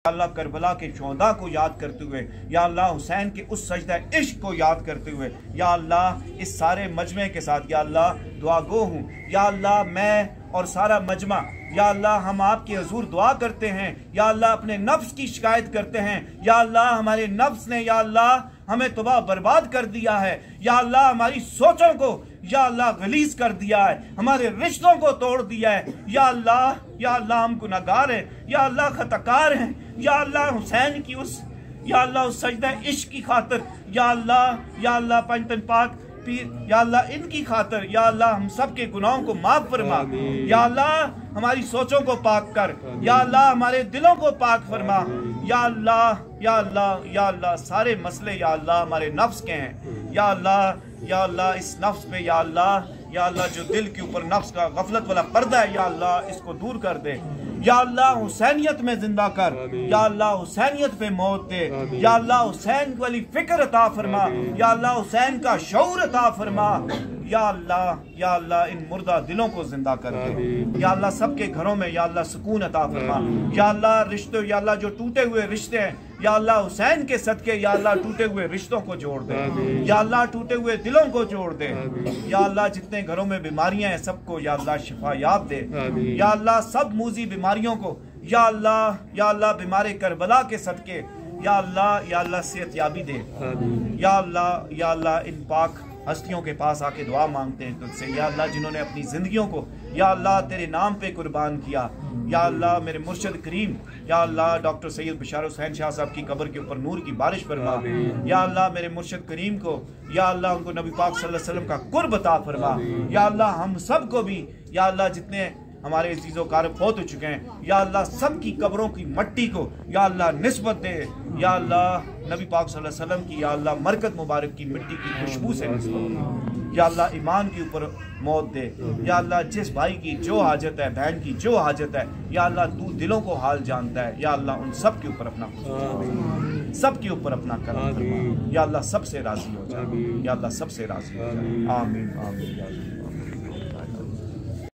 अल्लाह Karbala के शोहदा को याद करते हुए, या अल्लाह हुसैन के उस सजदा इश्क को याद करते हुए, या अल्लाह इस सारे मजमे के साथ या अल्लाह दुआ गो हूँ। या अल्लाह मैं और सारा मजमा या अल्लाह हम आपके हजूर दुआ करते हैं। या अल्लाह अपने नफ्स की शिकायत करते हैं। या अल्लाह हमारे नफ्स ने या अल्लाह हमें तबाह बर्बाद कर दिया है। या अल्लाह हमारी सोचों को या अल्लाह गलीज कर दिया है, हमारे रिश्तों को तोड़ दिया है। या अल्लाह हम गुनाहगार हैं, या अल्लाह खताकार हैं। या अल्लाह हुसैन की उस सजदा इश्क की खातिर या अल्लाह पंजतन पाक पीर या अल्लाह इनकी खातिर या अल्लाह हम सब के गुनाहों को माफ फरमा। या अल्लाह हमारी सोचों को पाक कर। या अल्लाह हमारे दिलों को पाक फरमा। या अल्लाह सारे मसले या अल्लाह हमारे नफ्स के हैं। या अल्लाह इस नफ्स पे या अल्लाह जो दिल के ऊपर नफ्स का गफलत वाला पर्दा है या अल्लाह इसको दूर कर दे। या अल्लाह हुसैनियत में जिंदा कर। या अल्लाह हुसैनियत पे मौत दे। या अल्लाह हुसैन वाली फिक्र अता फरमा। या अल्लाह हुसैन का शऊर अता फरमा। या अल्लाह इन मुर्दा दिलों को जिंदा कर दे। या अल्लाह सबके घरों में या अल्लाह सुकून अता फरमा। या अल्लाह रिश्तों या अल्लाह जो टूटे हुए रिश्ते हैं या अल्लाह हुसैन के सदके या अल्लाह टूटे हुए रिश्तों को जोड़ दे। या अल्लाह टूटे हुए दिलों को जोड़ दे। या अल्लाह जितने घरों में बीमारियां हैं सबको या अल्लाह शिफा याब दे। या अल्लाह सब मूजी बीमारियों को या अल्लाह बीमारी करबला के सदके या अल्लाह सेहत याबी दे। या अल्लाह इन पाक हस्तियों के पास आके दुआ मांगते हैं तुझसे या अल्लाह जिन्होंने अपनी जिंदगियों को या अल्लाह तेरे नाम पे कुर्बान किया। या अल्लाह मेरे मुर्शिद करीम या अल्लाह डॉक्टर सैयद बशार हुसैन शाह साहब की कब्र के ऊपर नूर की बारिश फरमा। या अल्लाह मेरे मुर्शिद करीम को या अल्लाह उनको नबी पाक सल्लल्लाहु अलैहि वसल्लम का कुर्ब अता फरमा। या अल्लाह हम सब को भी या अल्लाह जितने हमारे अजीज़ो कारब फौत हो चुके हैं या अल्लाह सब की कब्रों की मट्टी को या अल्लाह निस्बत दे। या अल्लाह नबी पाक सल्लल्लाहु अलैहि वसल्लम की या अल्लाह मरकत मुबारक की मिट्टी की खुशबू से निस्बत। या अल्लाह ईमान के ऊपर मौत दे। या अल्लाह जिस भाई की जो हाजत है, बहन की जो हाजत है या अल्लाह तू दिलों को हाल जानता है। या अल्लाह उन सब के ऊपर अपना करम फरमा। या अल्लाह सबसे राजी हो जाए। या अल्लाह सबसे राजी हो जाए। आमीन आमीन।